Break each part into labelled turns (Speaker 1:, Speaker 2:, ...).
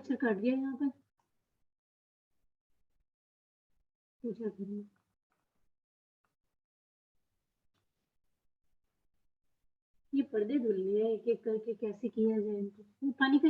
Speaker 1: Lecture cut गया यहाँ पे। क्या करूँ? ये पर्दे धुलने हैं एक एक करके, कैसे किया जाए इनको? पानी का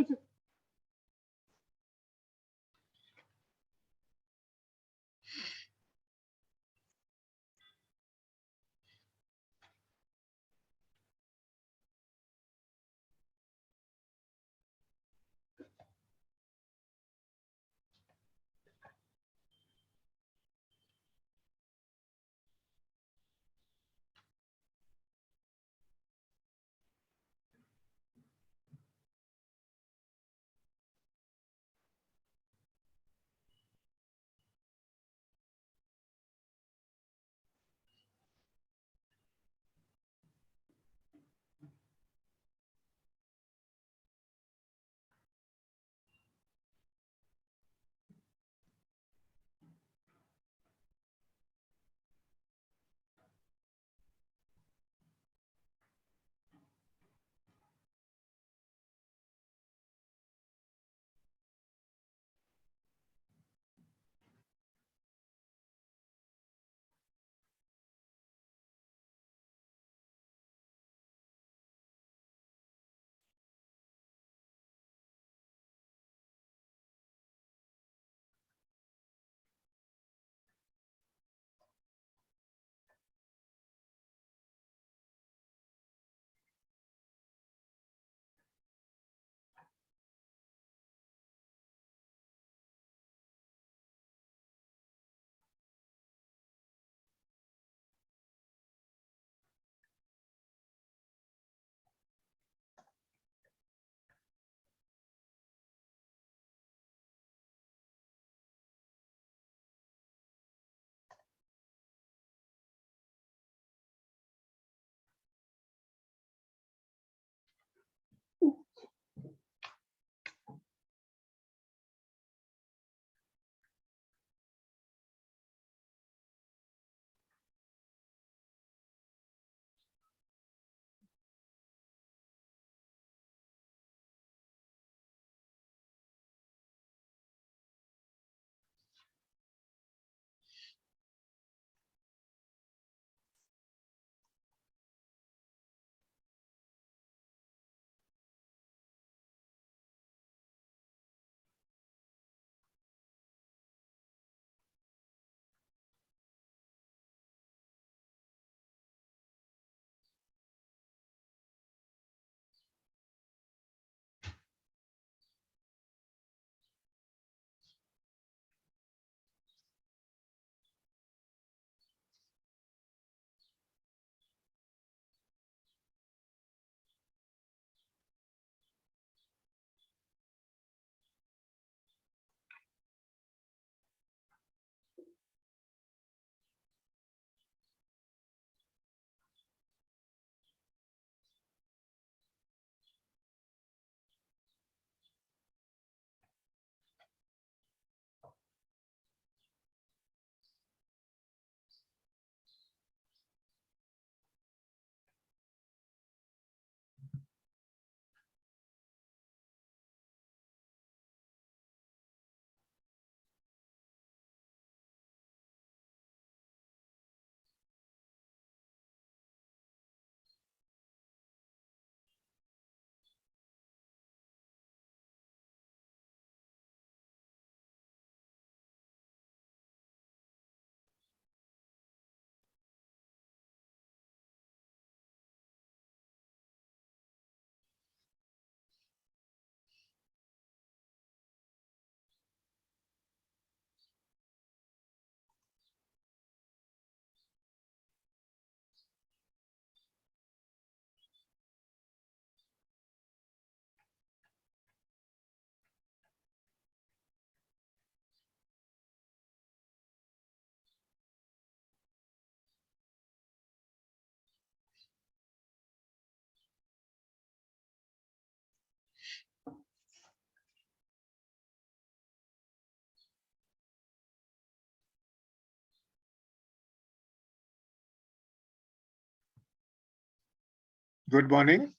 Speaker 2: Good morning.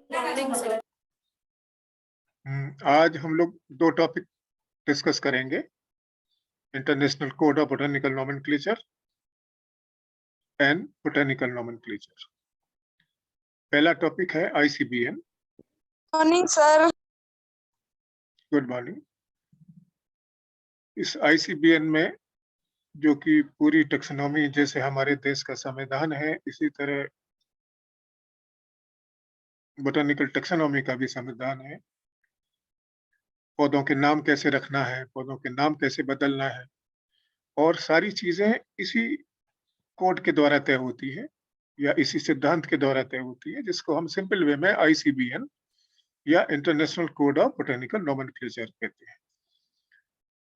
Speaker 3: Morning, sir.
Speaker 2: आज हम लोग दो टॉपिक डिस्कस करेंगे, international code of botanical nomenclature and botanical nomenclature. पहला टॉपिक है ICBN.
Speaker 3: Morning sir.
Speaker 2: Good morning. इस आईसीबीएन में जो कि पूरी टैक्सोनॉमी जैसे हमारे देश का संविधान है, इसी तरह बोटेनिकल टैक्सोनॉमी का भी संविधान है। पौधों के नाम कैसे रखना है, पौधों के नाम कैसे बदलना है, और सारी चीजें इसी कोड के द्वारा तय होती है या इसी सिद्धांत के द्वारा तय होती है, जिसको हम सिंपल वे में आईसीबीएन या international code of botanical nomenclature कहते हैं।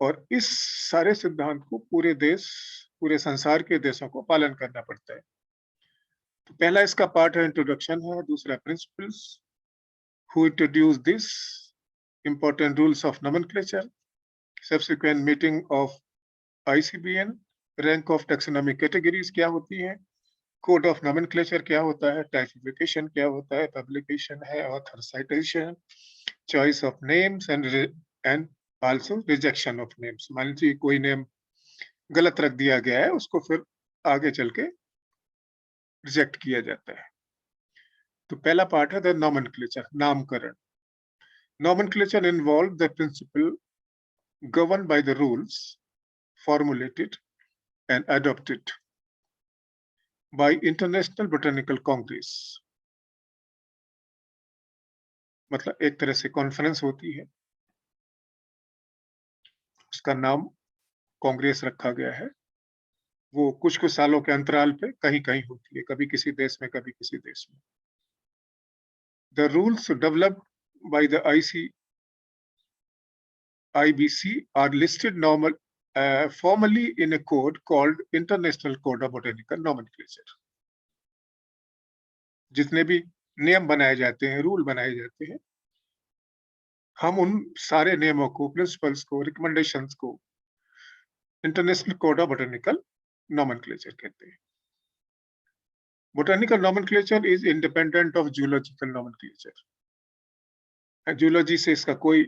Speaker 2: और इस सारे सिद्धांत को पूरे संसार के देशों को पालन करना पड़ता है। तो पहला इसका पार्ट है इंट्रोडक्शन है, दूसरा principles, who introduce this, important rules of nomenclature, subsequent meeting of ICBN, rank of taxonomy categories क्या होती है, कोड ऑफ नोमेनक्लेचर क्या होता है, टाइपिफिकेशन क्या होता है, पब्लिकेशन है, author citation, choice of names and also rejection of names. मान लीजिए कोई नेम गलत रख दिया गया है, उसको फिर आगे चल के रिजेक्ट किया जाता है। तो पहला पार्ट है द नोमेनक्लेचर, नामकरण। Nomenclature involve the principle governed by the rules formulated and adopted by International Botanical Congress। मतलब एक तरह से कॉन्फ्रेंस होती है, उसका नाम कांग्रेस रखा गया है। वो कुछ कुछ सालों के अंतराल पे कहीं कहीं होती है, कभी किसी देश में, कभी किसी देश में। The rules developed by the IBC are listed formally in a code called International Code of Botanical Nomenclature। जितने भी नियम बनाए जाते हैं, रूल बनाए जाते हैं, हम उन सारे नियमों को, प्रिंसिपल्स को, रिकमेंडेशंस को international code of botanical nomenclature कहते हैं। Botanical nomenclature is independent of zoological nomenclature. Zoology से इसका कोई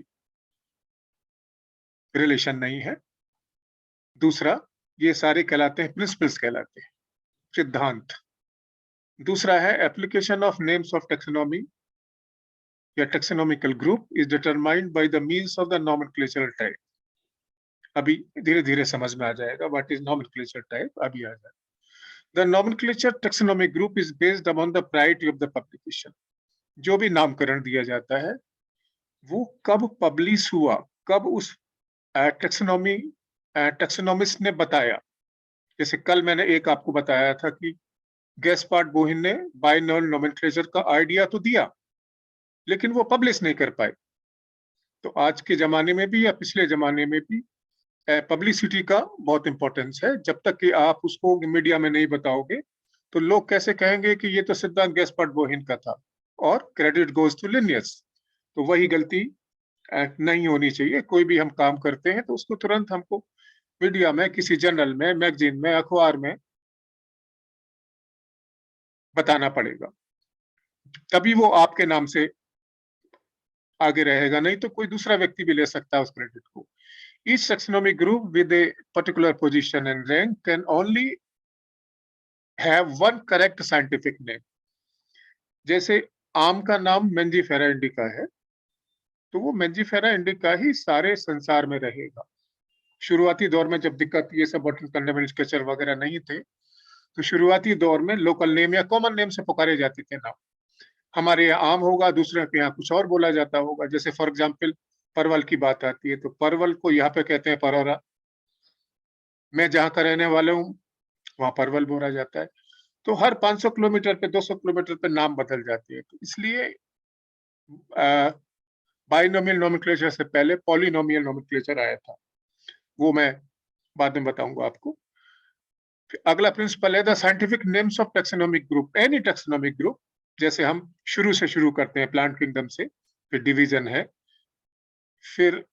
Speaker 2: रिलेशन नहीं है। दूसरा, ये सारे कहलाते हैं प्रिंसिपल्स, कहलाते हैं सिद्धांत। दूसरा है application of names of taxonomy या taxonomical group is determined by the means of the nomenclatural type. अभी धीरे धीरे समझ में आ जाएगा व्हाट इज नोमेनक्लेचर टाइप, अभी आ जाएगा। The nomenclature taxonomic group is based upon the priority of the publication. जो भी नामकरण दिया जाता है वो कब पब्लिश हुआ, कब उस टैक्सोनॉमिस्ट ने बताया। जैसे कल मैंने एक आपको बताया था कि गैस्पार्ड बोहिन ने बाइनोमियल नोमेनक्लेचर का आइडिया तो दिया, लेकिन वो पब्लिश नहीं कर पाए। तो आज के जमाने में भी या पिछले जमाने में भी पब्लिसिटी का बहुत इंपॉर्टेंस है। जब तक कि आप उसको मीडिया में नहीं बताओगे तो लोग कैसे कहेंगे कि ये तो सिद्धांत गैस्पार्ड बोहिन का था और क्रेडिट गोज टू लिनियस। तो वही गलती नहीं होनी चाहिए। कोई भी हम काम करते हैं तो उसको तुरंत हमको मीडिया में, किसी जर्नल में, मैगजीन में, अखबार में बताना पड़ेगा, तभी वो आपके नाम से आगे रहेगा, नहीं तो कोई दूसरा व्यक्ति भी ले सकता है उस क्रेडिट को। Each taxonomic group with a particular position and rank can only have one correct scientific name। जैसे आम का नाम मेंजीफेरा इंडिका है, तो वो मेंजीफेरा इंडिका ही सारे संसार में रहेगा। शुरुआती दौर में जब दिक्कत, ये सब बोटेनिकल नोमेनक्लेचर वगैरह नहीं थे, तो शुरुआती दौर में लोकल नेम या कॉमन नेम से पुकारे जाते थे नाम। हमारे यहाँ आम होगा, दूसरे के यहाँ कुछ और बोला जाता होगा। जैसे फॉर एग्जाम्पल परवल की बात आती है तो परवल को यहाँ पे कहते हैं परौरा। मैं जहाँ का रहने वाला हूँ वहां परवल बोला जाता है। तो हर 500 किलोमीटर पे, 200 किलोमीटर पे नाम बदल जाते हैं। तो इसलिए बाइनोमियल नोमेनक्लेचर से पहले पॉलिनोमियल नोमेनक्लेचर आया था, वो मैं बाद में बताऊंगा आपको। अगला प्रिंसिपल है the scientific names of taxonomic group. Any taxonomic group, जैसे हम शुरू से शुरू करते हैं प्लांट किंगडम से, फिर डिवीजन है, फिर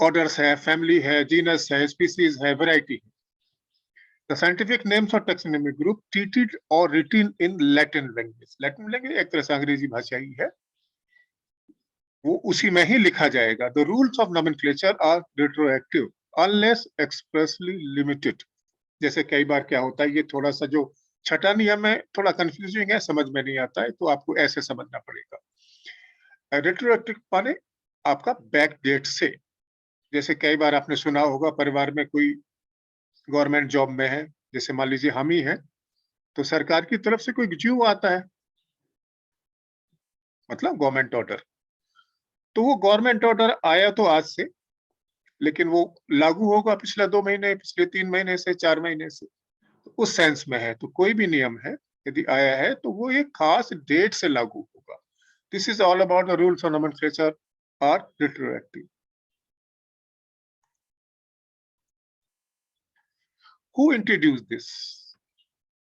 Speaker 2: ऑर्डर्स है, फैमिली है, जीनस है, स्पीसीज है, वैरायटी है। The scientific names of taxonomic group treated or written in Latin language। Latin language एक तरह से अंग्रेजी भाषा ही है। वो उसी में ही लिखा जाएगा। The rules of nomenclature are retroactive unless expressly limited. जैसे कई बार क्या होता है, ये थोड़ा सा जो छठा नियम है थोड़ा कंफ्यूजिंग है, समझ में नहीं आता है, तो आपको ऐसे समझना पड़ेगा। रिट्रोएक्टिव माने आपका बैक डेट से। जैसे कई बार आपने सुना होगा, परिवार में कोई गवर्नमेंट जॉब में है, जैसे मान लीजिए हम ही हैं, तो सरकार की तरफ से कोई ड्यू आता है, मतलब गवर्नमेंट ऑर्डर। तो वो गवर्नमेंट ऑर्डर आया तो आज से, लेकिन वो लागू होगा पिछले 2 महीने, पिछले 3 महीने से, 4 महीने से, तो उस सेंस में है। तो कोई भी नियम है यदि आया है तो वो एक खास डेट से लागू होगा। This is all about the rules of nomenclature are retroactive. Who introduced this?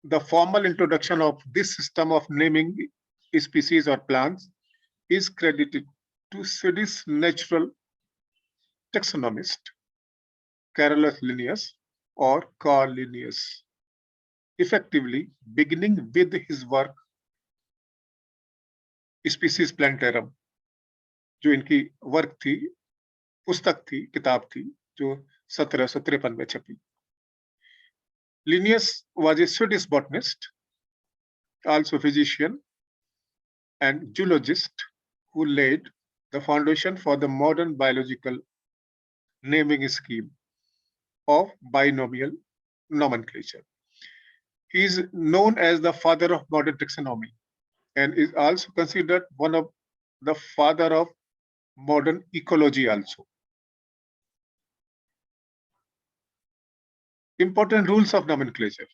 Speaker 2: The formal introduction of this system of naming species or plants is credited to Swedish natural taxonomist Carolus Linnaeus or Carl Linnaeus, effectively beginning with his work Species Plantarum, जो इनकी work थी, पुस्तक थी, किताब थी, जो 1753 में छपी। Linnaeus was a Swedish botanist, also physician and zoologist, who laid the foundation for the modern biological naming scheme of binomial nomenclature. He is known as the father of modern taxonomy and is also considered one of the father of modern ecology also. Important rules of nomenclature.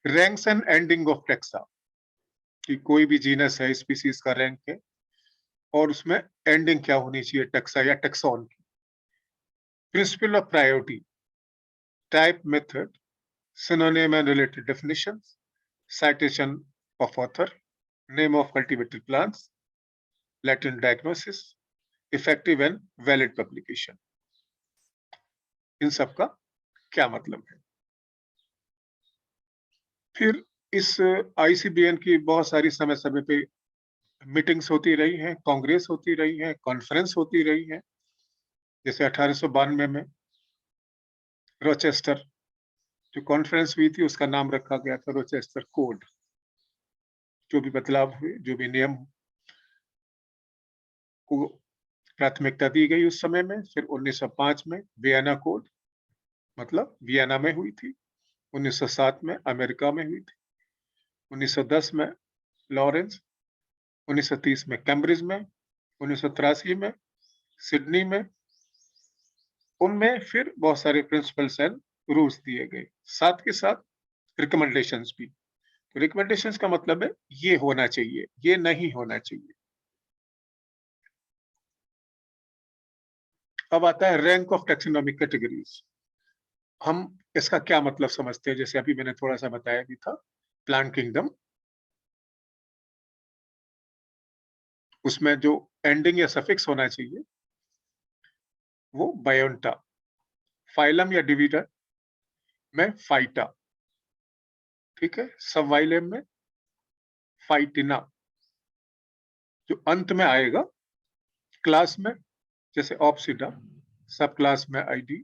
Speaker 2: Ranks and ending of taxa. कि कोई भी genus है, species का rank है और उसमें ending क्या होनी चाहिए, टैक्सा या टैक्सॉन की। Principle of priority, type, method, synonym and related definitions, citation of author, name of cultivated plants, Latin diagnosis, effective and valid publication. इन सब का क्या मतलब है? फिर इस ICBN की बहुत सारी समय समय पे मीटिंग्स होती रही हैं, कांग्रेस होती रही है, कॉन्फ्रेंस होती रही है। जैसे 1892 में रोचेस्टर जो कॉन्फ्रेंस हुई थी, उसका नाम रखा गया था रोचेस्टर कोड। जो भी बदलाव हुए, जो भी नियम को प्राथमिकता दी गई उस समय में। फिर 1905 में वियना कोड, मतलब वियना में हुई थी। 1907 में अमेरिका में हुई थी। 1910 में लॉरेंस, 1930 में कैम्ब्रिज में, 1983 में सिडनी में। उनमें फिर बहुत सारे प्रिंसिपल्स एंड रूल्स दिए गए, साथ के साथ रिकमेंडेशंस भी। तो रिकमेंडेशंस का मतलब है ये होना चाहिए, ये नहीं होना चाहिए। अब आता है रैंक ऑफ टैक्सोनॉमिक कैटेगरीज। हम इसका क्या मतलब समझते हैं? जैसे अभी मैंने थोड़ा सा बताया भी था, प्लांट किंगडम, उसमें जो एंडिंग या सफिक्स होना चाहिए वो बायोन्टा। फाइलम या डिवीजन में फाइटा, ठीक है। सब वाइलम में फाइटिना। जो अंत में आएगा क्लास में, जैसे ऑप्सिडा, सब क्लास में आईडी।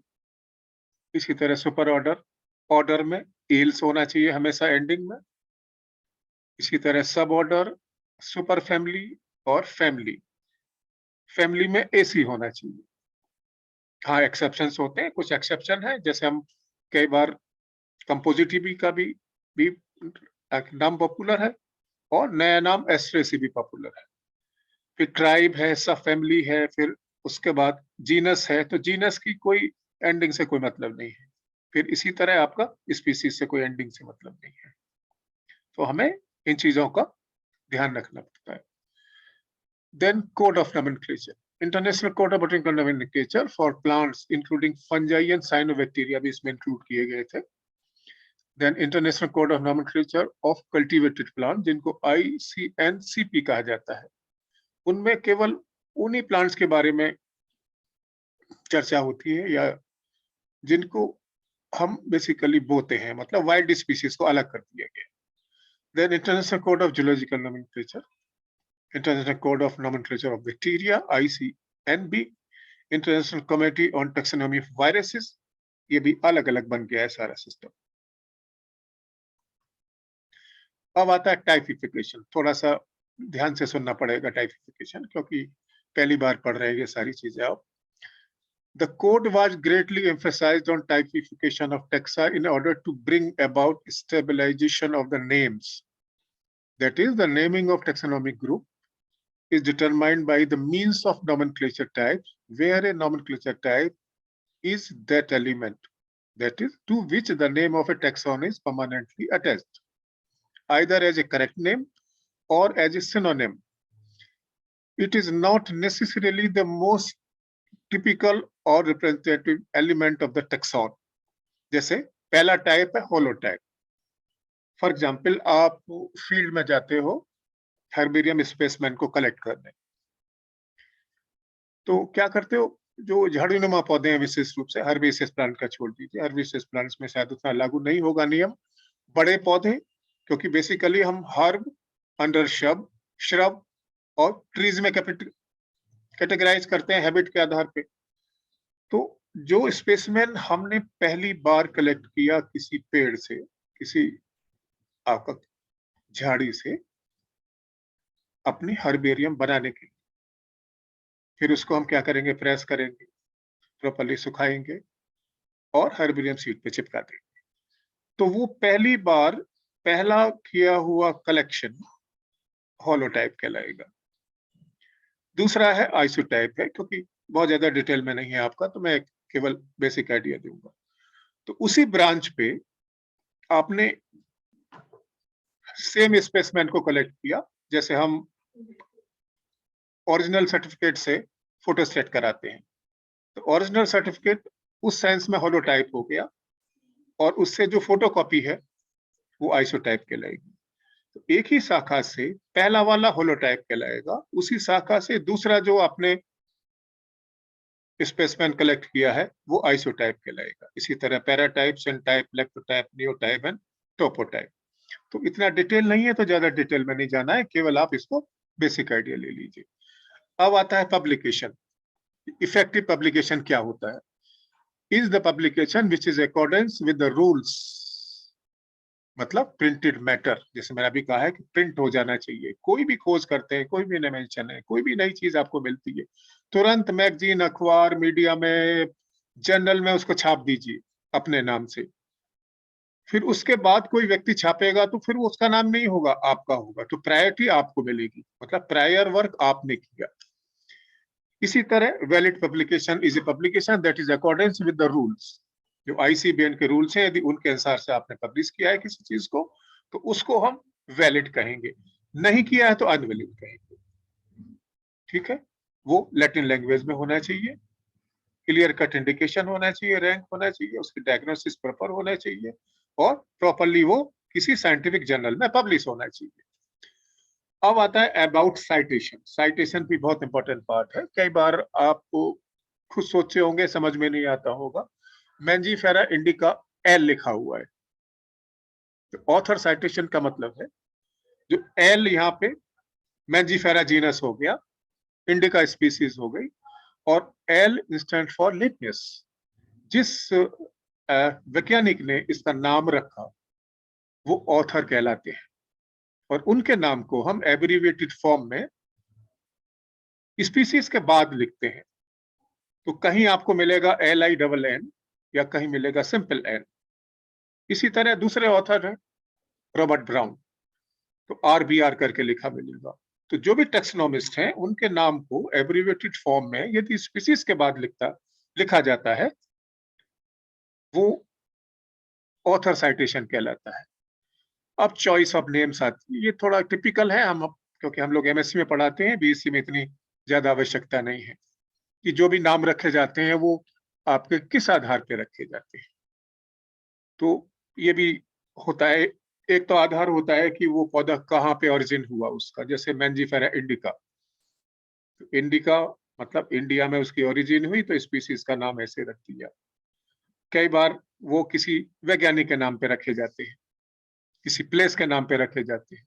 Speaker 2: इसी तरह सुपर ऑर्डर, ऑर्डर में एल्स होना चाहिए हमेशा एंडिंग में। इसी तरह सब ऑर्डर, सुपर फैमिली और फैमिली, फैमिली में एसी होना चाहिए। हाँ, एक्सेप्शंस होते हैं, कुछ एक्सेप्शन है, जैसे हम कई बार कंपोजिटिवी का भी नाम पॉपुलर है और नया नाम एस्ट्रेसी भी पॉपुलर है। फिर ट्राइब है, सब फैमिली है, फिर उसके बाद जीनस है, तो जीनस की कोई एंडिंग से कोई मतलब नहीं है। फिर इसी तरह आपका स्पीसीज से कोई एंडिंग से मतलब नहीं है। तो हमें इन चीजों का ध्यान रखना पड़ता है। Then code of nomenclature, international code of botanical nomenclature for plants including fungi and cyanobacteria भी इसमें इंक्लूड किए गए थे। Then international code of nomenclature of cultivated plant, जिनको ICNCP कहा जाता है। उनमें केवल उन्हीं प्लांट्स के बारे में चर्चा होती है या जिनको हम बेसिकली बोते हैं, मतलब वाइल्ड स्पीशीज को अलग कर दिया गया। Then international code of zoological nomenclature, international code of nomenclature of bacteria ICNB, international committee on taxonomy of viruses, ये भी अलग अलग बन गया है सारा सिस्टम। अब आता है टाइपिफिकेशन। थोड़ा सा ध्यान से सुनना पड़ेगा टाइपिफिकेशन, क्योंकि पहली बार पढ़ रहे हैं ये सारी चीजें आप। The code was greatly emphasized on typification of taxa in order to bring about stabilization of the names. That is, the naming of taxonomic group is determined by the means of nomenclature types, where a nomenclature type is that element, that is, to which the name of a taxon is permanently attached, either as a correct name or as a synonym. It is not necessarily the most typical or representative element of the taxon. जैसे पहला type है holotype. For example, आप field में जाते हो herbarium spaceman को collect करने, तो क्या करते हो, जो झाड़ीनुमा पौधे हैं विशेष रूप से, हर्बेसियस प्लांट का छोड़ दीजिए, हर्बेसियस प्लांट्स में शायद उतना लागू नहीं होगा नियम, बड़े पौधे, क्योंकि बेसिकली हम हर्ब, अंडर श्रब और ट्रीज में कैटेगराइज करते हैं हैबिट के आधार पे। तो जो स्पेसमैन हमने पहली बार कलेक्ट किया किसी पेड़ से, किसी आपका झाड़ी से, अपनी हर्बेरियम बनाने के लिए, फिर उसको हम क्या करेंगे, प्रेस करेंगे, प्रॉपर्ली सुखाएंगे और हर्बेरियम सीट पे चिपका देंगे। तो वो पहली बार पहला किया हुआ कलेक्शन होलोटाइप कहलाएगा। दूसरा है आइसोटाइप है, क्योंकि बहुत ज्यादा डिटेल में नहीं है आपका, तो मैं केवल बेसिक आइडिया दूंगा। तो उसी ब्रांच पे आपने सेम स्पेसमैन को कलेक्ट किया, जैसे हम ओरिजिनल सर्टिफिकेट से फोटोस्टेट कराते हैं, तो ओरिजिनल सर्टिफिकेट उस सेंस में होलोटाइप हो गया, और उससे जो फोटोकॉपी है वो आइसोटाइप कहलाएगी। तो एक ही शाखा से पहला वाला होलोटाइप कहलाएगा, उसी शाखा से दूसरा जो आपने स्पेसमैन कलेक्ट किया है वो आइसोटाइप कहलाएगा। इसी तरह paratype, syntype, lectotype, neotype and topotype. तो इतना डिटेल नहीं है, तो ज्यादा डिटेल में नहीं जाना है, केवल आप इसको बेसिक आइडिया ले लीजिए। अब आता है पब्लिकेशन। इफेक्टिव पब्लिकेशन क्या होता है? Is the publication which is accordance with the rules, मतलब प्रिंटेड मैटर, जैसे मैंने अभी कहा है कि प्रिंट हो जाना चाहिए। कोई भी खोज करते हैं, कोई भी इन्वेंशन है, कोई भी नई चीज आपको मिलती है, तुरंत मैगजीन, अखबार, मीडिया में, जर्नल में उसको छाप दीजिए अपने नाम से। फिर उसके बाद कोई व्यक्ति छापेगा तो फिर वो उसका नाम नहीं होगा, आपका होगा, तो प्रायोरिटी आपको मिलेगी, मतलब प्रायर वर्क आपने किया। इसी तरह valid publication is a publication that is accordance with the rules. जो ICBN के रूल्स हैं, यदि उनके अनुसार से आपने पब्लिश किया है किसी चीज को, तो उसको हम वैलिड कहेंगे। नहीं किया है तो अनवैलिड कहेंगे। ठीक है, वो लैटिन लैंग्वेज में होना चाहिए, क्लियर कट इंडिकेशन होना चाहिए, रैंक होना चाहिए, उसकी डायग्नोसिस प्रॉपर होना चाहिए, और प्रॉपरली वो किसी साइंटिफिक जर्नल में पब्लिश होना चाहिए। अब आता है अबाउट साइटेशन। साइटेशन भी बहुत इंपॉर्टेंट पार्ट है। कई बार आपको खुद सोचे होंगे, समझ में नहीं आता होगा, मैंजीफेरा इंडिका एल लिखा हुआ है, तो ऑथर साइटेशन का मतलब है जो एल यहाँ पे मैंजीफेरा जीनस हो गया, इंडिका स्पीसीज हो गई, और एल स्टैंड फॉर लिनियस। जिस वैज्ञानिक ने इसका नाम रखा वो ऑथर कहलाते हैं, और उनके नाम को हम एब्रिविएटेड फॉर्म में स्पीसीज के बाद लिखते हैं। तो कहीं आपको मिलेगा LINN या कहीं मिलेगा सिंपल N। इसी तरह दूसरे ऑथर हैं रॉबर्ट ब्राउन, तो RBR करके लिखा मिलेगा। तो जो भी टेक्सोनॉमिस्ट हैं उनके नाम को एब्रिविएटेड फॉर्म में यदि स्पीसीज के बाद लिखा जाता है वो ऑथर साइटेशन कहलाता है। अब चॉइस ऑफ नेम्स आती है, ये थोड़ा टिपिकल है, हम क्योंकि हम लोग MSc में पढ़ाते हैं, BSc में इतनी ज्यादा आवश्यकता नहीं है कि जो भी नाम रखे जाते हैं वो आपके किस आधार पर रखे जाते हैं। तो ये भी होता है, एक तो आधार होता है कि वो पौधा कहाँ पे ओरिजिन हुआ उसका, जैसे मैंजीफेरा इंडिका, तो इंडिका मतलब इंडिया में उसकी ओरिजिन हुई तो स्पीसीज का नाम ऐसे रख दिया। कई बार वो किसी वैज्ञानिक के नाम पे रखे जाते हैं, किसी प्लेस के नाम पे रखे जाते हैं।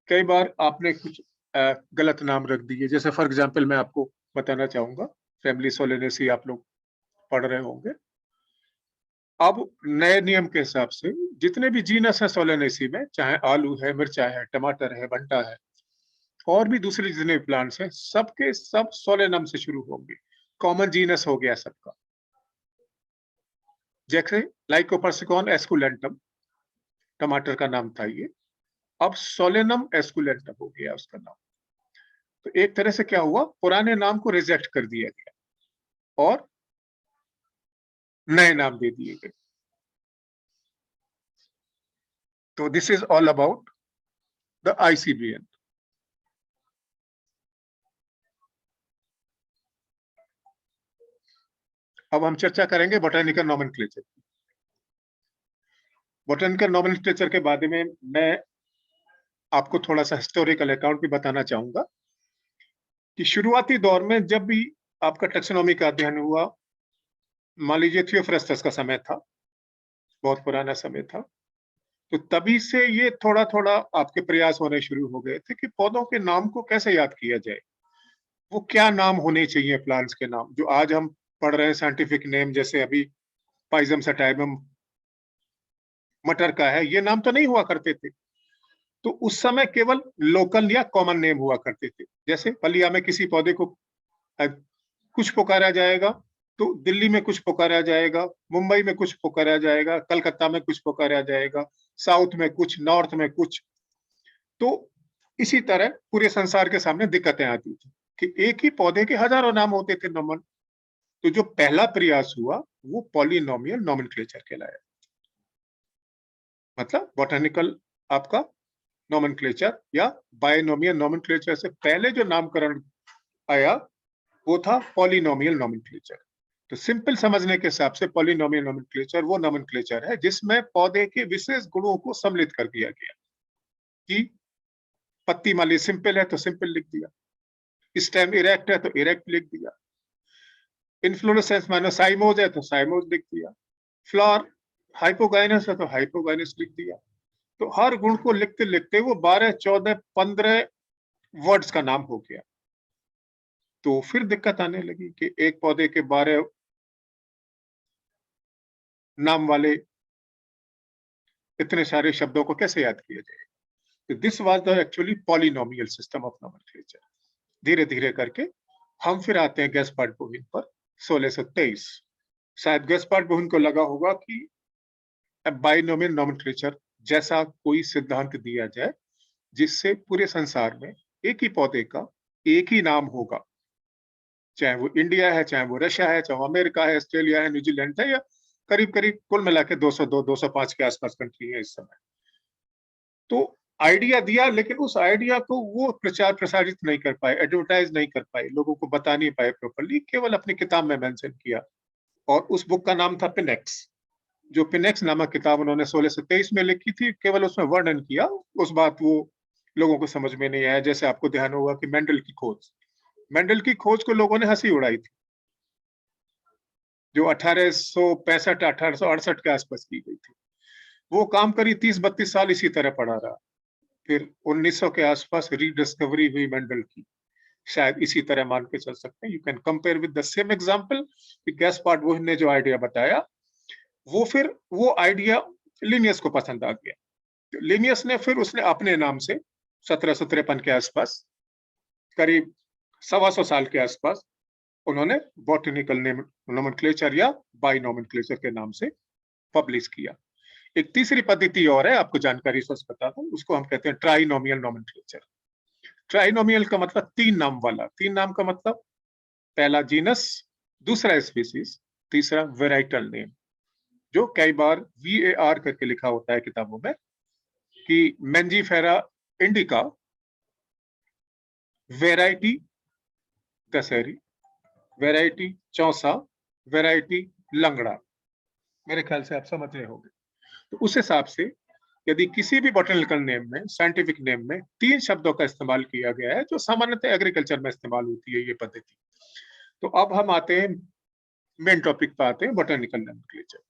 Speaker 2: कई बार आपने कुछ गलत नाम रख दिए। जैसे फॉर एग्जांपल मैं आपको बताना चाहूंगा, फैमिली सोलेनेसी आप लोग पढ़ रहे होंगे। अब नए नियम के हिसाब से जितने भी जीनस है सोलेनेसी में, चाहे आलू है, मिर्चा है, टमाटर है, भंटा है, और भी दूसरे जितने प्लांट्स हैं, सबके सब सोलेनम से शुरू होंगे। कॉमन जीनस हो गया सबका। जैसे लाइकोपर्सिकॉन एस्कुलेंटम टमाटर का नाम था ये, अब सोलेनम एस्कुलेंटम हो गया उसका नाम। तो एक तरह से क्या हुआ, पुराने नाम को रिजेक्ट कर दिया गया और नए नाम दे दिए गए। तो this is all about the ICBN। अब हम चर्चा करेंगे बोटेनिकल नोमेनक्लेचर की। बोटेनिकल नोमेनक्लेचर के बारे में मैं आपको थोड़ा सा हिस्टोरिकल अकाउंट भी बताना चाहूंगा कि शुरुआती दौर में जब भी आपका टैक्सोनॉमी का अध्ययन हुआ, मान लीजिए थियोफ्रास्टस का समय था, बहुत पुराना समय था, तो तभी से ये थोड़ा थोड़ा आपके प्रयास होने शुरू हो गए थे कि पौधों के नाम को कैसे याद किया जाए, वो क्या नाम होने चाहिए प्लांट्स के नाम। जो आज हम पढ़ रहे हैं साइंटिफिक नेम, जैसे अभी पाइजम सटाइवम मटर का है, ये नाम तो नहीं हुआ करते थे। तो उस समय केवल लोकल या कॉमन नेम हुआ करते थे। जैसे पलिया में किसी पौधे को कुछ पुकारा जाएगा, तो दिल्ली में कुछ पुकारा जाएगा, मुंबई में कुछ पुकारा जाएगा, कलकत्ता में कुछ पुकारा जाएगा, साउथ में कुछ, नॉर्थ में कुछ। तो इसी तरह पूरे संसार के सामने दिक्कतें आती थी कि एक ही पौधे के हजारों नाम होते थे नॉमन। तो जो पहला प्रयास हुआ वो पॉलिनोमियल नोमेनक्लेचर कहलाया। मतलब बोटेनिकल आपका नोमेनक्लेचर या बायनोमियल नोमेनक्लेचर से पहले जो नामकरण आया वो था पॉलिनोमियल नोमेनक्लेचर। तो सिंपल समझने के हिसाब से पॉलिनोमियल नोमेनक्लेचर वो नोमेनक्लेचर है जिसमें पौधे के विशेष गुणों को सम्मिलित कर दिया गया। कि पत्ती मान ली सिंपल है तो सिंपल लिख दिया, स्टेम इरेक्ट है तो इरेक्ट लिख दिया, इन्फ्लोरेसेंस मानो साइमोज है तो साइमोज लिख दिया, फ्लावर हाइपोगाइनस है तो हाइपोगाइनस लिख दिया। तो हर गुण को लिखते लिखते वो 12, 14, 15 वर्ड्स का नाम हो गया। तो फिर दिक्कत आने लगी कि एक पौधे के 12 नाम वाले इतने सारे शब्दों को कैसे याद किया जाए। तो this was the actually polynomial system of nomenclature. धीरे धीरे करके हम फिर आते हैं गैस्पार्ड बोविन पर 1623। शायद गैस्पार्ड बोविन को लगा होगा कि बाइनोमियल नोमेनक्लेचर जैसा कोई सिद्धांत दिया जाए जिससे पूरे संसार में एक ही पौधे का एक ही नाम होगा, चाहे वो इंडिया है, चाहे वो रशिया है, चाहे वो अमेरिका है, ऑस्ट्रेलिया है, न्यूजीलैंड है, या करीब करीब कुल मिला के 202, 205 के आसपास कंट्री है इस समय। तो आइडिया दिया, लेकिन उस आइडिया को वो प्रचार प्रसारित नहीं कर पाए, एडवर्टाइज नहीं कर पाए, लोगों को बता नहीं पाए प्रॉपर्ली, केवल अपनी किताब में मेंशन किया। और उस बुक का नाम था पिनेक्स। जो पिनेक्स नामक किताब उन्होंने 1623 में लिखी थी, केवल उसमें वर्णन किया, उस बात वो लोगों को समझ में नहीं आया। जैसे आपको ध्यान होगा कि मेंडल की खोज, मेंडल की खोज को लोगों ने हंसी उड़ाई थी, जो 1865 1868 के आसपास की गई थी। वो काम करी 30-32 साल इसी तरह पड़ा रहा। फिर 1900 के आसपास रीडिस्कवरी हुई मेंडल की, शायद इसी तरह मान के चल सकते हैं। You can compare with the same example कि गैस्पार्ड बोविन ने जो आइडिया बताया वो आइडिया लिनियस को पसंद आ गया। लिनियस ने फिर उसने अपने नाम से 1753 के आसपास, करीब 125 साल के आसपास, उन्होंने बॉटनिकल नोमेनक्लेचर या बाइनोमेनक्लेचर के नाम से पब्लिश किया। एक तीसरी पद्धति और है, आपको जानकारी से बता दूं, उसको हम कहते हैं ट्राइनोमियल नोमेनक्लेचर। ट्राइनोमियल का मतलब 3 नाम वाला। 3 नाम का मतलब पहला जीनस, दूसरा स्पीसीज, तीसरा वेराइटल नेम, जो कई बार VAR करके लिखा होता है किताबों में कि Mangifera indica, variety Dasheri, variety Chausa, variety Langra. मेरे ख्याल से आप समझ रहे होंगे। तो उस हिसाब से यदि किसी भी बॉटनिकल नेम में, साइंटिफिक नेम में 3 शब्दों का इस्तेमाल किया गया है, जो सामान्यतः एग्रीकल्चर में इस्तेमाल होती है ये पद्धति। तो अब हम आते हैं मेन टॉपिक पे, आते हैं botanical nomenclature.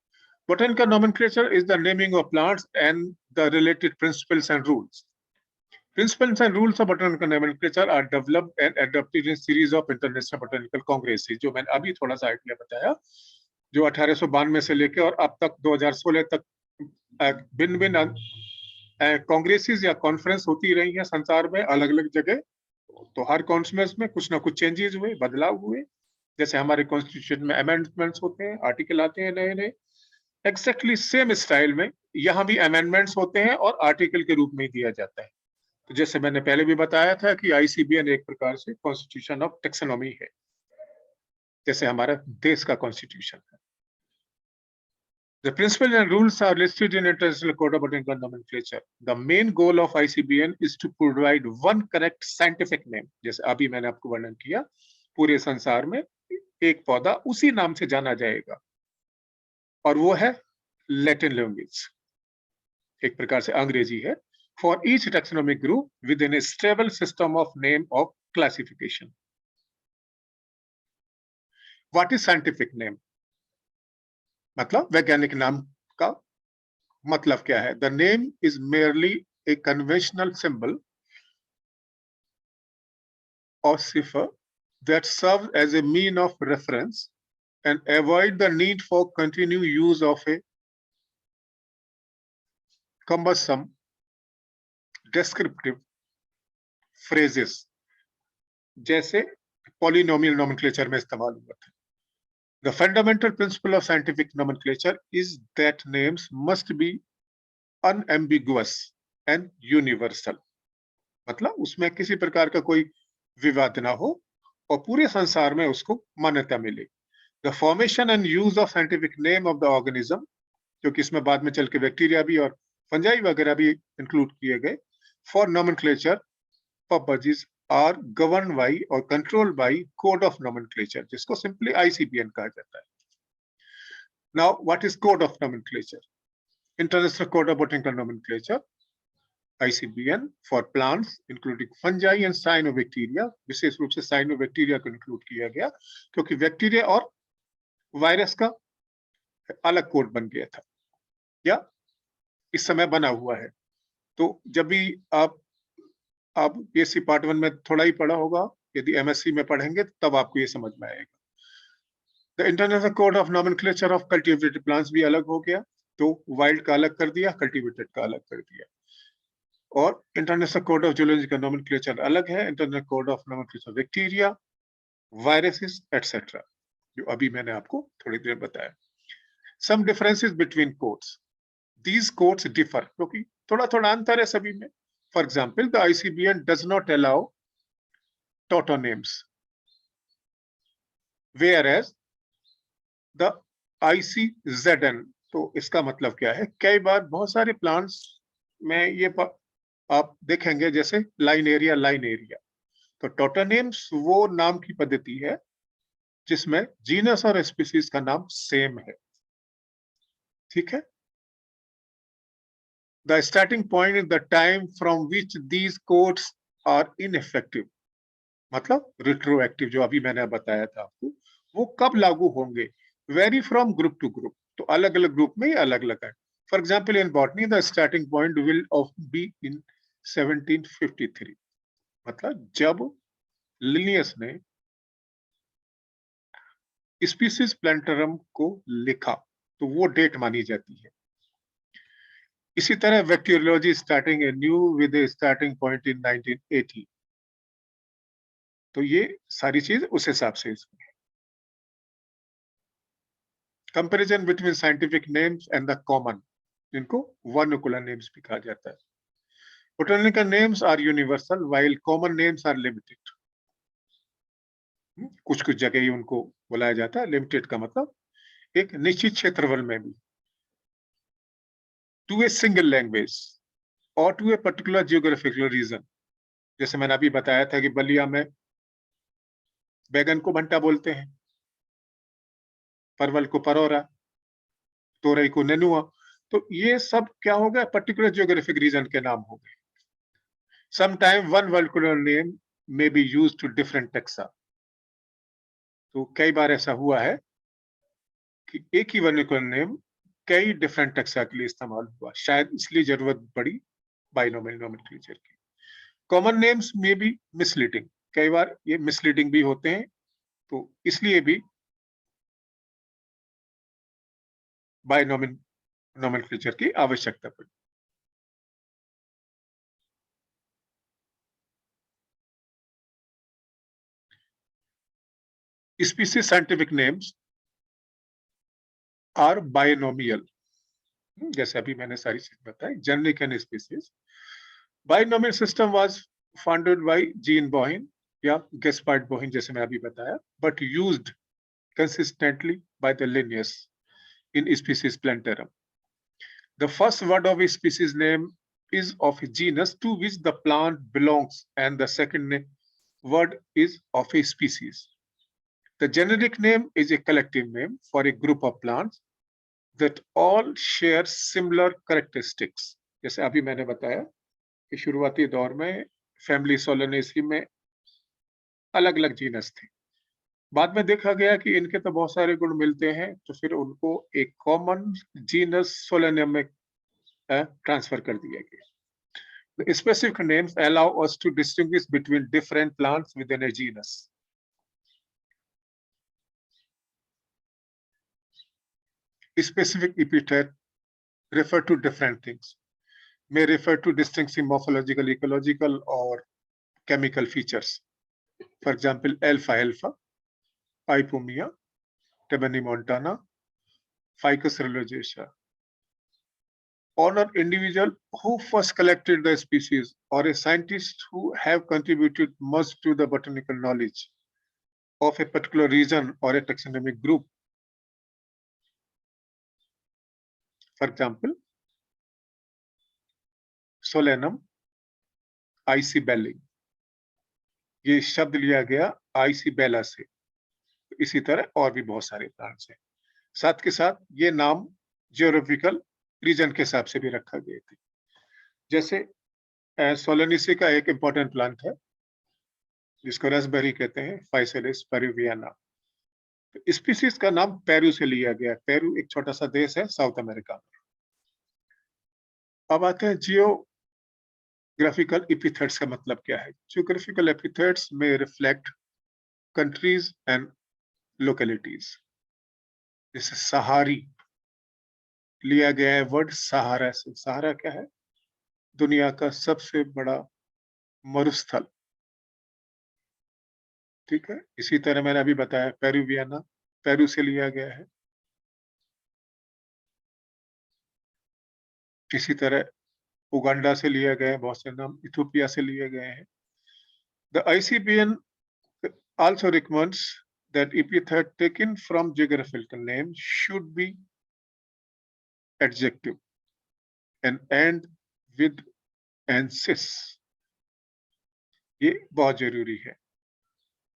Speaker 2: Botanical nomenclature is the naming of plants and the related principles and rules. Principles and rules of botanical nomenclature are developed and adopted in series of international botanical congresses, जो मैंने अभी थोड़ा सा idea बताया, जो 1892 से लेके और अब तक 2016 तक भिन्न भिन्न कांग्रेसेस या कॉन्फ्रेंस होती रही है संसार में अलग अलग जगह। तो हर कॉन्फ्रेंस में कुछ ना कुछ चेंजेस हुए, बदलाव हुए, जैसे हमारे कॉन्स्टिट्यूशन में अमेंडमेंट्स होते हैं, आर्टिकल आते हैं नए नए, एक्जैक्टली सेम स्टाइल में यहाँ भी अमेंडमेंट्स होते हैं और आर्टिकल के रूप में ही दिया जाता है। तो जैसे मैंने पहले भी बताया था कि आईसीबीएन एक प्रकार से कॉन्स्टिट्यूशन ऑफ टेक्सोनॉमी है, जैसे हमारा देश का कॉन्स्टिट्यूशन है। The principles and rules are listed in International Code of Botanical Nomenclature. The main goal of ICBN is to provide one correct scientific name. जैसे अभी मैंने आपको वर्णन किया, पूरे संसार में एक पौधा उसी नाम से जाना जाएगा और वो है लैटिन लैंग्वेज, एक प्रकार से अंग्रेजी है, for each taxonomic group within a stable system of name of classification. What is scientific name? मतलब वैज्ञानिक नाम का मतलब क्या है? The name is merely a conventional symbol or cipher that serves as a mean of reference and avoid the need for continued use of a cumbersome descriptive phrases, जैसे polynomial nomenclature में इस्तेमाल हुआ था। The fundamental principle of scientific nomenclature is that names must be unambiguous and universal. मतलब उसमें किसी प्रकार का कोई विवाद ना हो और पूरे संसार में उसको मान्यता मिले। The formation and use of scientific name of the organism, क्योंकि इसमें बाद में चल के बैक्टीरिया भी और फंजाई वगैरह भी इंक्लूड किए गए, for nomenclature purposes are governed by or controlled by code of nomenclature, जिसको simply ICBN कहा जाता है। Now, what is code of nomenclature? International Code of Botanical Nomenclature, ICBN, for plants including fungi and cyanobacteria, विशेष रूप से cyanobacteria को include किया गया क्योंकि बैक्टीरिया और वायरस का अलग कोड बन गया था या इस समय बना हुआ है। तो जब भी आप बीएससी पार्ट 1 में थोड़ा ही पढ़ा होगा, यदि एमएससी में पढ़ेंगे तब आपको ये समझ में आएगा। The international code of nomenclature of cultivated plants भी अलग हो गया, तो वाइल्ड का अलग कर दिया, कल्टीवेटेड का अलग कर दिया। और इंटरनेशनल कोड ऑफ जूलॉजी का नॉमेनक्लेचर अलग है, international code of nomenclature bacteria, viruses etcetera, जो अभी मैंने आपको थोड़ी देर बताया। Some differences between codes, these codes differ, क्योंकि थोड़ा थोड़ा अंतर है सभी में। For example, the ICBN does not allow tautonames, whereas the ICZN, तो इसका मतलब क्या है? कई बार बहुत सारे प्लांट्स में ये आप देखेंगे जैसे लाइन एरिया, तो टोटोनेम्स वो नाम की पद्धति है जिसमें जीनस और स्पीसीज का नाम सेम है, ठीक है? The starting point is the time from which these codes are ineffective, मतलब retroactive, जो अभी मैंने बताया था आपको, वो कब लागू होंगे? Vary from group to group, तो अलग अलग ग्रुप में अलग अलग है। For example, in botany, the starting point will be in 1753, मतलब जब लिनियस ने स्पीसीज प्लांटरम को लिखा तो वो डेट मानी जाती है। इसी तरह bacteriology starting a new with a starting point in 1980, तो ये सारी चीज उस हिसाब से इसमें। Comparison between scientific names and the common, जिनको वर्नाकुलर नेम्स भी कहा जाता है। Botanical names are universal while common names are limited, कुछ कुछ जगह ही उनको बुलाया जाता है। लिमिटेड का मतलब एक निश्चित क्षेत्रफल में भी, टू ए सिंगल लैंग्वेज और to a particular geographical region. जैसे मैंने अभी बताया था कि बलिया में बैगन को भंटा बोलते हैं, परवल को परोरा, तोरई को नेनुआ, तो ये सब क्या हो गया? पर्टिकुलर जियोग्राफिक रीजन के नाम हो गए। Sometime one vernacular name may be used to different taxa, तो कई बार ऐसा हुआ है कि एक ही वर्नाकुलर नेम कई डिफरेंट टेक्सा के लिए इस्तेमाल हुआ, शायद इसलिए जरूरत पड़ी बाइनोमियल नोमेनक्लेचर की। कॉमन नेम्स में भी मिसलीडिंग, कई बार ये मिसलीडिंग भी होते हैं, तो इसलिए भी बायनोमेनक्लेचर की आवश्यकता पड़ी। Species scientific names are binomial, जैसे अभी मैंने सारी चीज बताई, generic and species. Binomial system was founded by Jean Bauhin या गेस्पार्ड बोहिन, जैसे मैं अभी बताया, but used consistently by the Linnaeus in species plantarum. The first word of a species name is of a genus to which the plant belongs, and the second word is of a species. The generic name is a collective name for a group of plants that all share similar characteristics. जैसे अभी मैंने बताया कि शुरुआती दौर में family Solanaceae में अलग अलग जीनस थे, बाद में देखा गया कि इनके तो बहुत सारे गुण मिलते हैं, तो फिर उनको एक कॉमन जीनस सोलेनियम में ट्रांसफर कर दिया गया। The specific names allow us to distinguish between different plants within a genus. Specific epithet refer to different things, may refer to distinctive morphological, ecological, or chemical features. For example, alpha alpha, Pipomia, Tabanimontana, Ficus religiosa. Honor individual who first collected the species, or a scientist who have contributed much to the botanical knowledge of a particular region or a taxonomic group. For example, Solanum आइसीबेलिंग, ये शब्द लिया गया आइसीबेला से। इसी तरह और भी बहुत सारे प्लांट्स हैं। साथ के साथ ये नाम जियोग्राफिकल रीजन के हिसाब से भी रखा गए थे। जैसे सोलेनेसी का एक इंपॉर्टेंट प्लांट है जिसको रसबेरी कहते हैं, फाइसेलिस पेरुवियाना। तो स्पीसीज का नाम पेरू से लिया गया। पेरू एक छोटा सा देश है साउथ अमेरिका में। अब आते हैं जियोग्राफिकल एपिथेट्स का मतलब क्या है। जियोग्राफिकल एपिथेट्स में रिफ्लेक्ट कंट्रीज एंड लोकेलिटीज। जैसे सहारी लिया गया है वर्ड सहारा से। सहारा क्या है? दुनिया का सबसे बड़ा मरुस्थल, ठीक है। इसी तरह मैंने अभी बताया पेरुवियाना, पेरू से लिया गया है। इसी तरह उगांडा से लिया गया है, बहुत से नाम इथियोपिया से लिए गए हैं। The ICBN also recommends that epithet taken from geographical name should be adjective and end with "-sis". ये बहुत जरूरी है।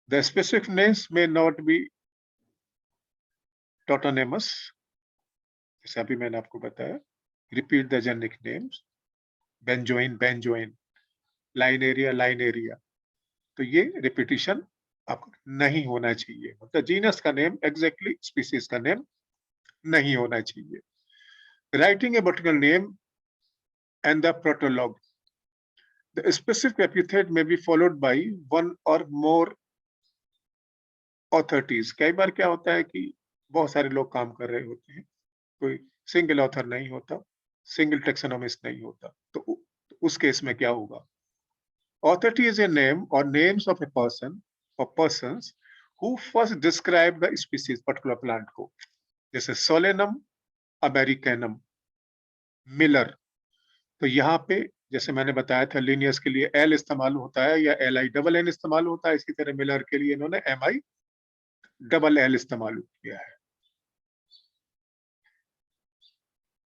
Speaker 2: The specific names may not be tautonomous, जैसे अभी मैंने आपको बताया। Repeat the generic names, benjoin, benjoin, linearia, linearia। तो ये रिपीटिशन आपको नहीं होना चाहिए, मतलब जीनस का नेम एग्जैक्टली स्पीसीज का नेम नहीं होना चाहिए। Writing a botanical name and the protologue. The specific epithet may be followed by one or more authorities. कई बार क्या होता है कि बहुत सारे लोग काम कर रहे होते हैं, कोई सिंगल ऑथर नहीं होता, सिंगल टेक्सोनोमिस्ट नहीं होता, तो उस केस में क्या होगा? Authority is a name or names of a person or persons who first describe the species, particular plant को। जैसे Solanum americanum, मिलर। तो यहाँ पे जैसे मैंने बताया था लिनियस के लिए एल इस्तेमाल होता है या LINN इस्तेमाल होता है, इसी तरह मिलर के लिए इन्होंने MILL इस्तेमाल किया है।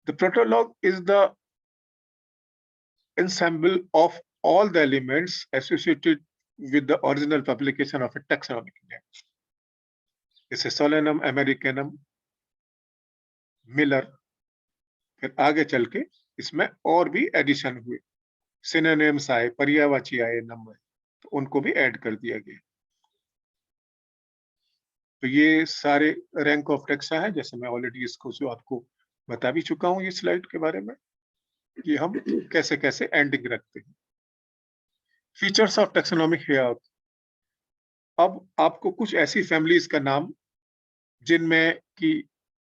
Speaker 2: The protologue is the ensemble of all the elements associated with the original publication of a taxonomic name. जैसे Solanum americanum, मिलर। फिर आगे चल के इसमें और भी एडिशन हुए, सिनोनिम्स आए, पर्यायवाची आए, नंबर, तो उनको भी ऐड कर दिया गया। तो ये सारे रैंक ऑफ टेक्सा है, जैसे मैं ऑलरेडी इसको जो आपको बता भी चुका हूँ ये स्लाइड के बारे में, कि हम कैसे कैसे एंडिंग रखते हैं। Features of taxonomic hierarchy. अब आपको कुछ ऐसी फैमिलीज का नाम जिनमें कि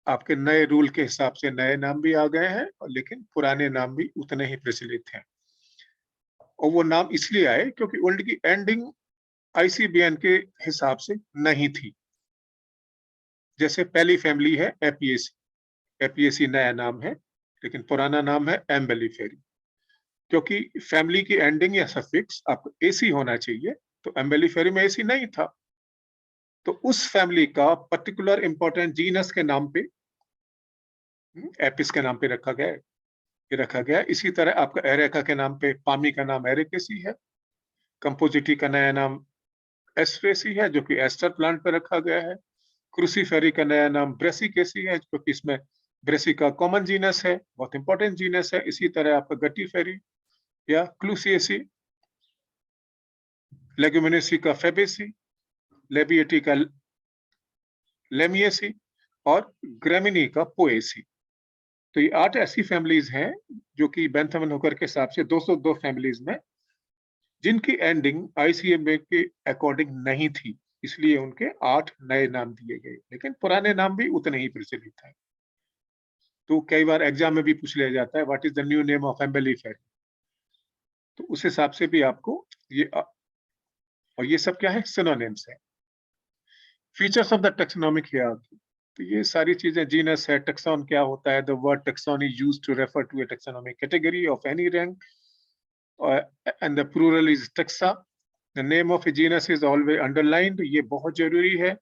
Speaker 2: आपके नए रूल के हिसाब से नए नाम भी आ गए हैं और लेकिन पुराने नाम भी उतने ही प्रचलित हैं। और वो नाम इसलिए आए क्योंकि ओल्ड की एंडिंग आईसीबीएन के हिसाब से नहीं थी। जैसे पहली फैमिली है एपीएसी। एपीएसी नया नाम है लेकिन पुराना नाम है एम्बेलिफेरी। क्योंकि फैमिली की एंडिंग या सफिक्स आपको एसी होना चाहिए, तो एम्बेलिफेरी में एसी नहीं था, तो उस फैमिली का पर्टिकुलर इंपॉर्टेंट जीनस के नाम पे एपिस के नाम पे रखा गया है, ये रखा गया है। इसी तरह आपका एरेका के नाम पे पामी का नाम एरेकेसी है, कंपोजिटी का नया नाम एस्ट्रेसी है जो कि एस्टर प्लांट पे रखा गया है, क्रूसीफेरी का नया नाम ब्रेसिकेसी है क्योंकि इसमें ब्रेसी का कॉमन जीनस है, बहुत इंपॉर्टेंट जीनस है। इसी तरह आपका गट्टीफेरी या क्लूसिएसी, लेगुमिनेसी का फेबेसी, लेबिएटी का लेमिएसी और ग्रेमिनी का पोएसी। तो ये 8 ऐसी फैमिलीज हैं जो कि बेंथम एंड हुकर के हिसाब से 202 फैमिलीज में जिनकी एंडिंग आईसीएमए के अकॉर्डिंग नहीं थी, इसलिए उनके 8 नए नाम दिए गए, लेकिन पुराने नाम भी उतने ही प्रचलित हैं। तो कई बार एग्जाम में भी पूछ लिया जाता है what is the new name of Umbelliferae, तो उस हिसाब से भी आपको ये और ये सब क्या है, सिनोनिम्स है। Features of the taxonomic hierarchy, तो ये सारी चीजें जीनस है, टैक्सॉन क्या होता है, the word taxon is used to refer to a taxonomic category of any rank and the plural is taxa. The name of a genus is always underlined, ये बहुत जरूरी है,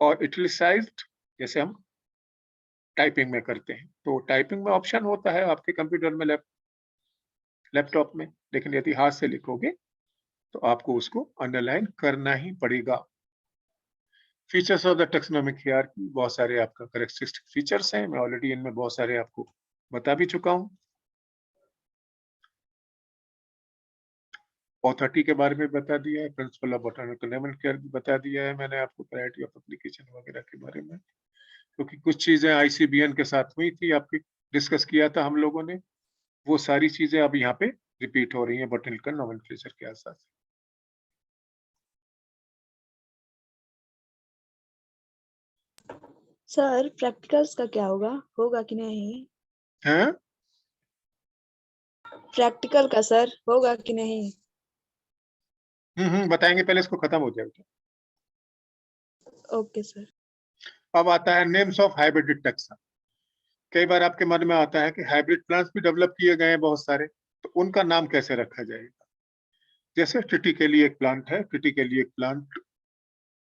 Speaker 2: और इटलिसाइज्ड जैसे हम टाइपिंग में करते हैं, तो टाइपिंग में ऑप्शन होता है आपके कंप्यूटर में, लैपटॉप में, लेकिन यदि हाथ से लिखोगे तो आपको उसको अंडरलाइन करना ही पड़ेगा। Features of the taxonomic hierarchy, बहुत सारे आपका कैरेक्टरिस्टिक फीचर्स हैं, मैं ऑलरेडी इनमें बहुत सारे आपको बता भी चुका हूं। ऑथोरिटी के बारे में बता दिया है, प्रिंसिपल ऑफ बोटैनिकल नोमेनक्लेचर भी बता दिया है मैंने आपको, वैरायटी ऑफ एप्लीकेशन वगैरह के बारे में, क्योंकि कुछ चीजें आईसीबीएन के साथ हुई थी, आपकी डिस्कस किया था हम लोगों ने, वो सारी चीजें अब यहाँ पे रिपीट हो रही हैं बोटैनिकल नोमेनक्लेचर के आसार से।
Speaker 3: सर प्रैक्टिकल्स का क्या होगा कि नहीं?
Speaker 2: हैं?
Speaker 3: प्रैक्टिकल का सर होगा कि नहीं?
Speaker 2: बताएंगे, पहले इसको खत्म हो जाए।
Speaker 3: Okay sir.
Speaker 2: अब आता है नेम्स ऑफ हाइब्रिड टैक्सा। कई बार आपके मन में आता है कि हाइब्रिड प्लांट्स भी डेवलप किए गए हैं बहुत सारे, तो उनका नाम कैसे रखा जाएगा। जैसे ट्रिटिकेली एक प्लांट है, ट्रिटिकेली एक प्लांट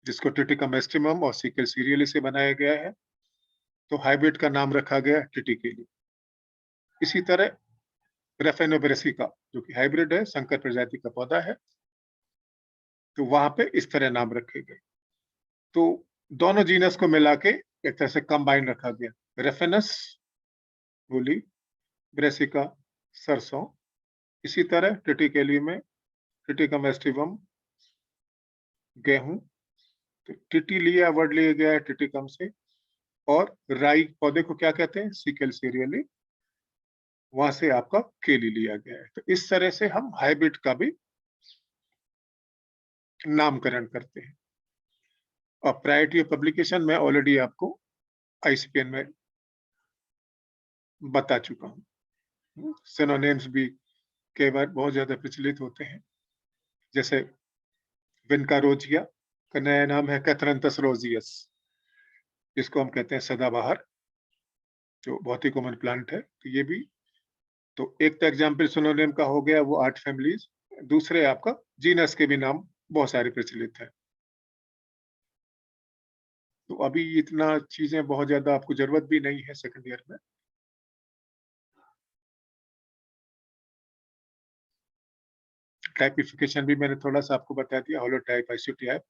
Speaker 2: जिसको ट्रिटिकम एस्टिमम और सिकल सीरियली से बनाया गया है, तो हाइब्रिड का नाम रखा गया ट्रिटिकेली। इसी तरह रेफेनोब्रेसी का जो कि हाइब्रिड है, संकर प्रजाति का पौधा है, तो वहां पे इस तरह नाम रखे गए। तो दोनों जीनस को मिला के एक तरह से कंबाइन रखा गया, रेफेनस मूली, ब्रेसिका सरसों। इसी तरह ट्रिटिकेली में ट्रिटिकम एस्टिवम गेहूं, तो टिटी लिया वर्ड लिया गया है ट्रिटिकम से, और राई पौधे को क्या कहते हैं, सिकल सीरियली, वहां से आपका केली लिया गया है। तो इस तरह से हम हाइब्रिड का भी नामकरण करते हैं। और प्रायोरिटी ऑफ पब्लिकेशन मैं ऑलरेडी आपको आईसीपीएन में बता चुका हूँ। सिनोनिम्स भी कई बार बहुत ज्यादा प्रचलित होते हैं, जैसे विनका रोजिया का नया नाम है कैथरंथस रोजियस, जिसको हम कहते हैं सदाबहार, जो बहुत ही कॉमन प्लांट है। तो ये भी, तो एक तो एग्जाम्पल सिनोनिम का हो गया वो 8 फैमिलीज, दूसरे आपका जीनस के भी नाम बहुत सारे प्रचलित है। तो अभी इतना चीजें बहुत ज्यादा आपको जरूरत भी नहीं है सेकंड ईयर में। टाइपिफिकेशन भी मैंने थोड़ा सा आपको बता दिया, होलोटाइप, आइसोटाइप,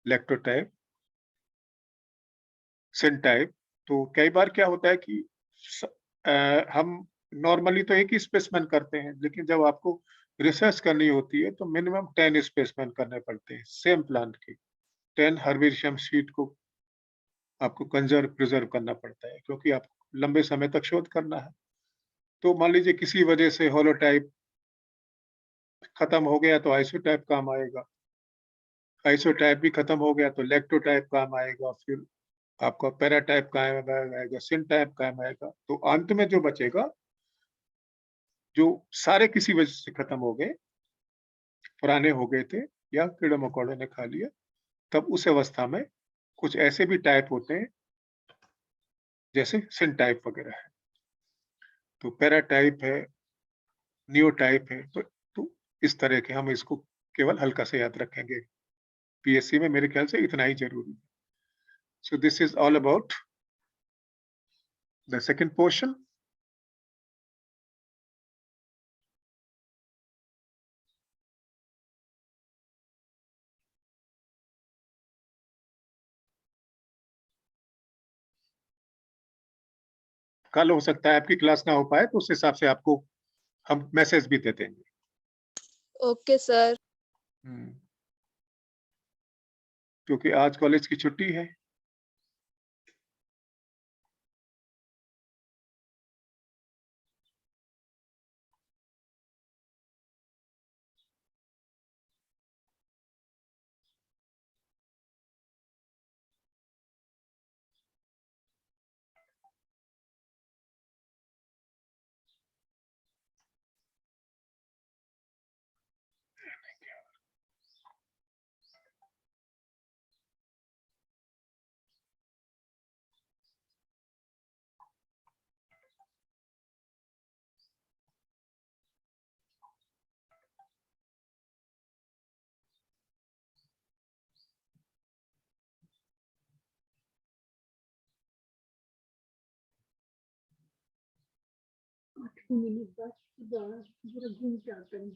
Speaker 2: लैक्टोटाइप, सिनटाइप। तो कई बार क्या होता है कि हम नॉर्मली तो एक ही स्पेसमेन करते हैं, लेकिन जब आपको रिसर्च करनी होती है तो मिनिमम 10 स्पेसमेन करने पड़ते हैं सेम प्लांट के। 10 हर्बेरियम शीट को आपको प्रिजर्व करना पड़ता है, क्योंकि आपको लंबे समय तक शोध करना है। तो मान लीजिए किसी वजह से होलोटाइप खत्म हो गया तो आइसोटाइप काम आएगा, आइसोटाइप भी खत्म हो गया तो लैक्टोटाइप काम आएगा, फिर आपका पैराटाइप काम आएगा, सिनटाइप काम आएगा। तो अंत में जो बचेगा, जो सारे किसी वजह से खत्म हो गए, पुराने हो गए थे या कीड़े-मकोड़ों ने खा लिया, तब उस अवस्था में कुछ ऐसे भी टाइप होते हैं, जैसे सिनटाइप वगैरह है। तो पैराटाइप है, नियोटाइप है, तो इस तरह के हम इसको केवल हल्का से याद रखेंगे। पीएससी में मेरे ख्याल से इतना ही ज़रूरी है। So this is all about the second portion. कल हो सकता है आपकी क्लास ना हो पाए, तो उस हिसाब से आपको हम मैसेज भी दे देंगे।
Speaker 3: Okay sir.
Speaker 2: हुँ। क्योंकि आज कॉलेज की छुट्टी है।
Speaker 1: आठवीं मिनट बाद जरा घूम के आता हूँ।